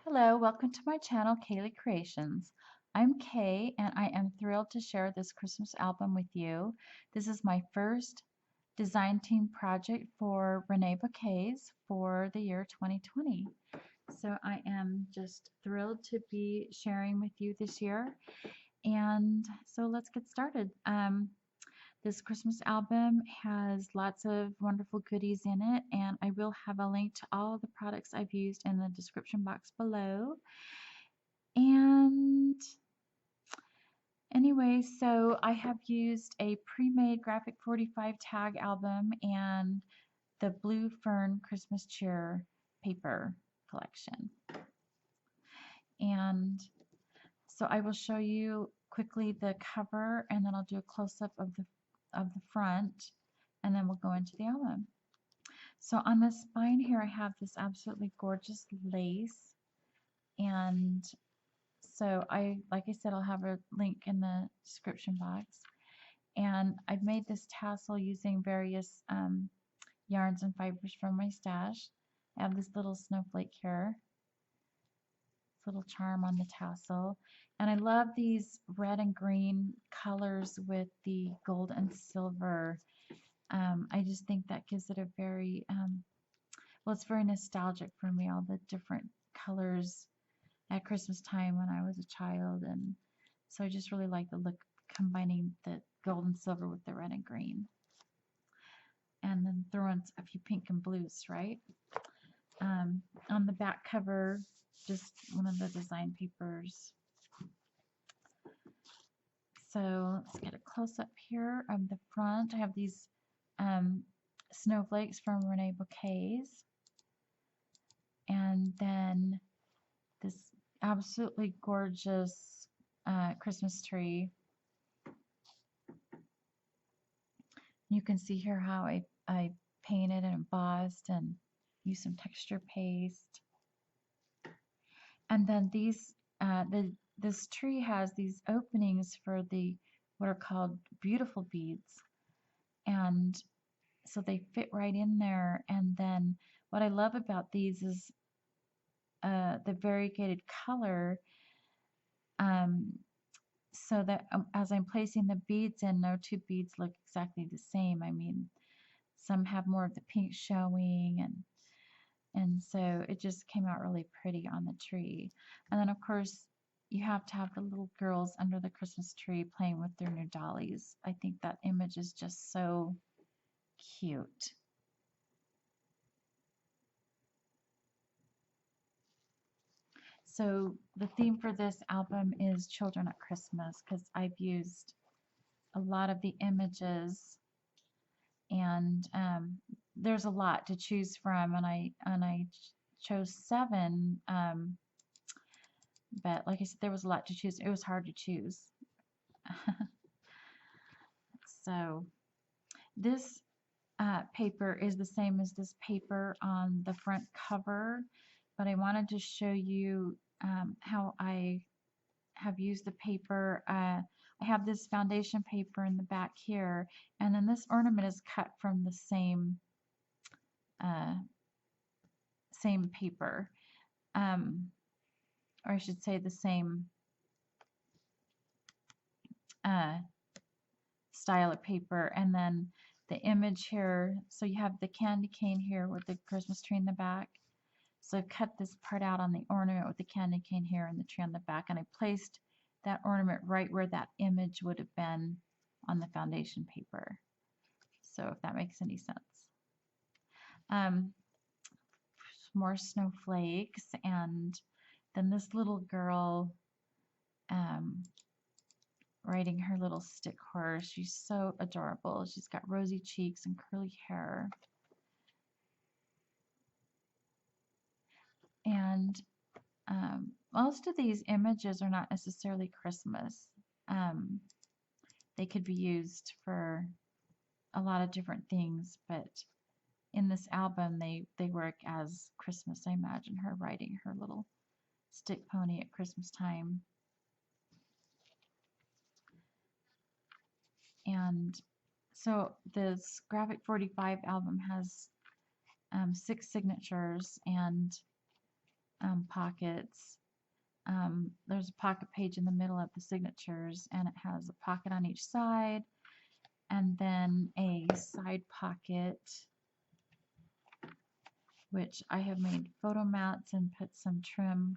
Hello, welcome to my channel, Kaylee Creations. I'm Kay, and I am thrilled to share this Christmas album with you. This is my first design team project for Reneabouquets for the year 2020. So I am just thrilled to be sharing with you this year. And so let's get started. This Christmas album has lots of wonderful goodies in it, and I will have a link to all the products I've used in the description box below. And anyway, so I have used a pre-made graphic 45 tag album and the blue Fern Christmas Cheer paper collection. And so I will show you quickly the cover, and then I'll do a close-up of the front, and then we'll go into the album. So on the spine here I have this absolutely gorgeous lace, and so like I said, I'll have a link in the description box. And I've made this tassel using various yarns and fibers from my stash. I have this little snowflake here, this little charm on the tassel. And I love these red and green colors with the gold and silver. I just think that gives it a very, well, it's very nostalgic for me, all the different colors at Christmas time when I was a child. And so I just really like the look combining the gold and silver with the red and green. And then throw in a few pink and blues, right? On the back cover, just one of the design papers. So let's get a close-up here of the front. I have these snowflakes from Reneabouquets. And then this absolutely gorgeous Christmas tree. You can see here how I painted and embossed and used some texture paste. And then these, this tree has these openings for the what are called beautiful beads, and so they fit right in there. And then what I love about these is the variegated color, so that as I'm placing the beads in, no two beads look exactly the same. I mean, some have more of the pink showing, and so it just came out really pretty on the tree. And then of course you have to have the little girls under the Christmas tree playing with their new dollies. I think that image is just so cute. So the theme for this album is Children at Christmas, because I've used a lot of the images, and there's a lot to choose from, and I chose 7, but like I said, there was a lot to choose. It was hard to choose. So this paper is the same as this paper on the front cover, but I wanted to show you how I have used the paper. I have this foundation paper in the back here, and then this ornament is cut from the same paper, or I should say the same style of paper. And then the image here, so you have the candy cane here with the Christmas tree in the back. So I cut this part out on the ornament with the candy cane here and the tree on the back, and I placed that ornament right where that image would have been on the foundation paper. So if that makes any sense. More snowflakes, and then this little girl riding her little stick horse. She's so adorable. She's got rosy cheeks and curly hair. And most of these images are not necessarily Christmas. They could be used for a lot of different things, but in this album they work as Christmas. I imagine her riding her little stick pony at Christmas time. And so this graphic 45 album has 6 signatures, and pockets. There's a pocket page in the middle of the signatures, and it has a pocket on each side, and then a side pocket, which I have made photo mats and put some trim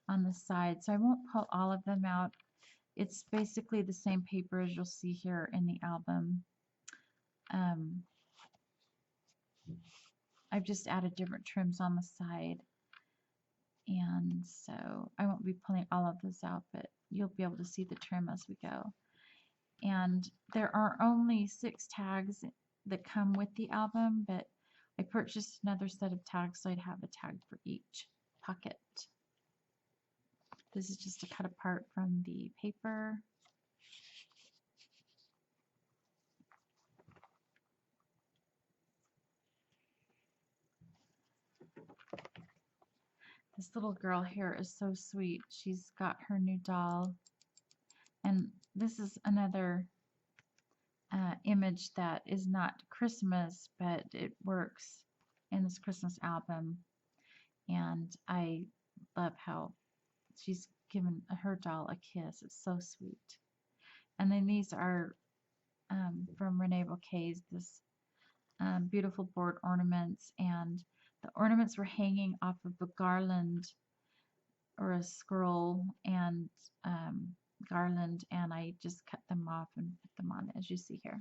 on the side. So I won't pull all of them out. It's basically the same paper as you'll see here in the album. I've just added different trims on the side, and so I won't be pulling all of those out, but you'll be able to see the trim as we go. And there are only 6 tags that come with the album, but I purchased another set of tags so I'd have a tag for each pocket. This is just a cut apart from the paper. This little girl here is so sweet. She's got her new doll. And this is another image that is not Christmas, but it works in this Christmas album. And I love how she's given her doll a kiss. It's so sweet. And then these are from Reneabouquet, this beautiful board ornaments, and the ornaments were hanging off of a garland or a scroll and garland, and I just cut them off and put them on as you see here.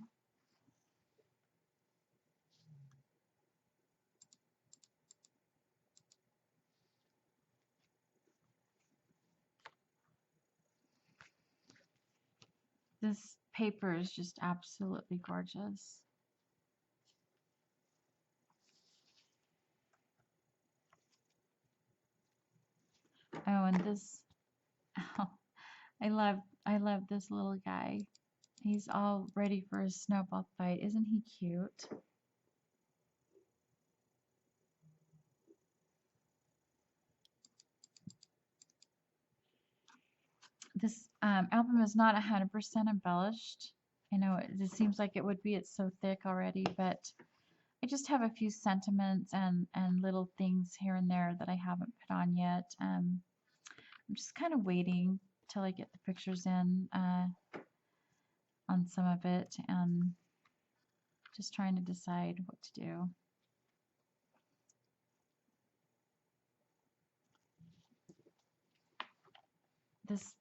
This paper is just absolutely gorgeous. Oh, and this, oh, I love this little guy. He's all ready for a snowball fight. Isn't he cute? This album is not 100% embellished. I know it seems like it would be. It's so thick already, but I just have a few sentiments and little things here and there that I haven't put on yet. I'm just kind of waiting till I get the pictures in on some of it, and just trying to decide what to do.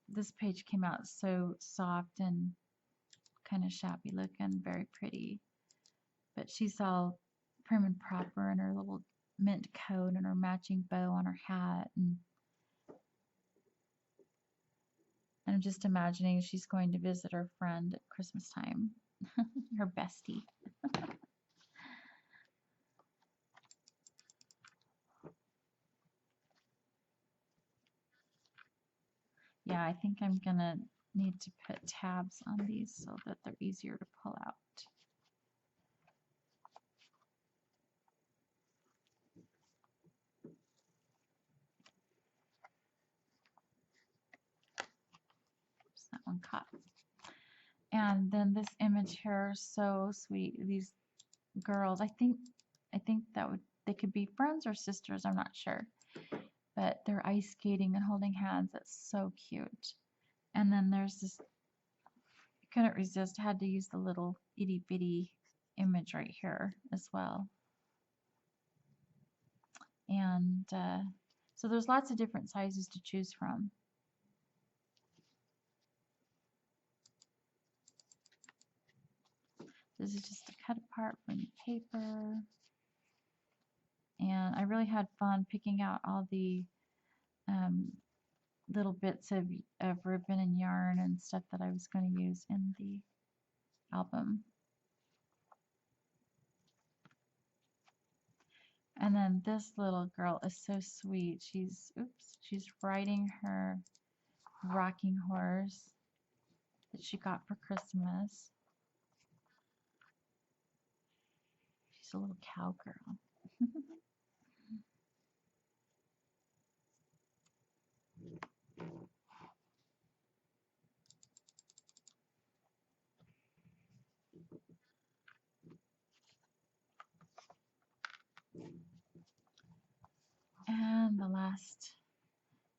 This page came out so soft and kind of shabby looking, very pretty. But she's all prim and proper in her little mint coat and her matching bow on her hat, and I'm just imagining she's going to visit her friend at Christmas time, her bestie. Yeah, I think I'm gonna need to put tabs on these so that they're easier to pull out. Oops, that one caught. And then this image here, so sweet. These girls, I think they could be friends or sisters, I'm not sure. But they're ice skating and holding hands. That's so cute. And then there's this, I couldn't resist, had to use the little itty bitty image right here as well. And so there's lots of different sizes to choose from. This is just a cut apart from the paper. And I really had fun picking out all the little bits of ribbon and yarn and stuff that I was going to use in the album. And then this little girl is so sweet. She's riding her rocking horse that she got for Christmas. She's a little cowgirl. And the last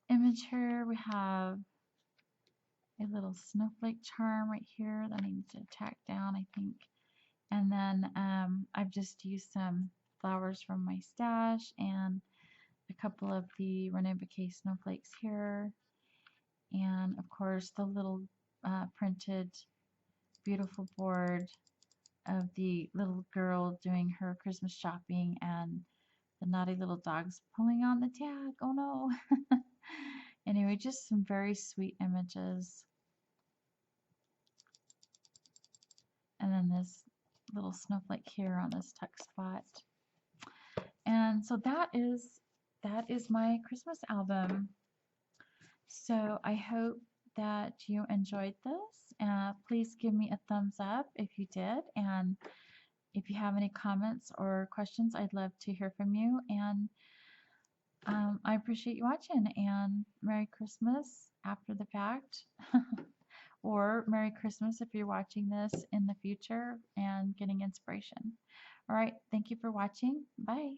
image here. We have a little snowflake charm right here that I need to tack down, I think. And then I've just used some flowers from my stash and a couple of the Reneabouquet snowflakes here. And of course the little printed beautiful board of the little girl doing her Christmas shopping and the naughty little dog's pulling on the tag. Oh no. Anyway, just some very sweet images. And then this little snowflake here on this tuck spot. And so that is my Christmas album. So I hope that you enjoyed this. Please give me a thumbs up if you did, and if you have any comments or questions, I'd love to hear from you. And I appreciate you watching, and Merry Christmas after the fact. Or Merry Christmas if you're watching this in the future and getting inspiration. All right, thank you for watching. Bye.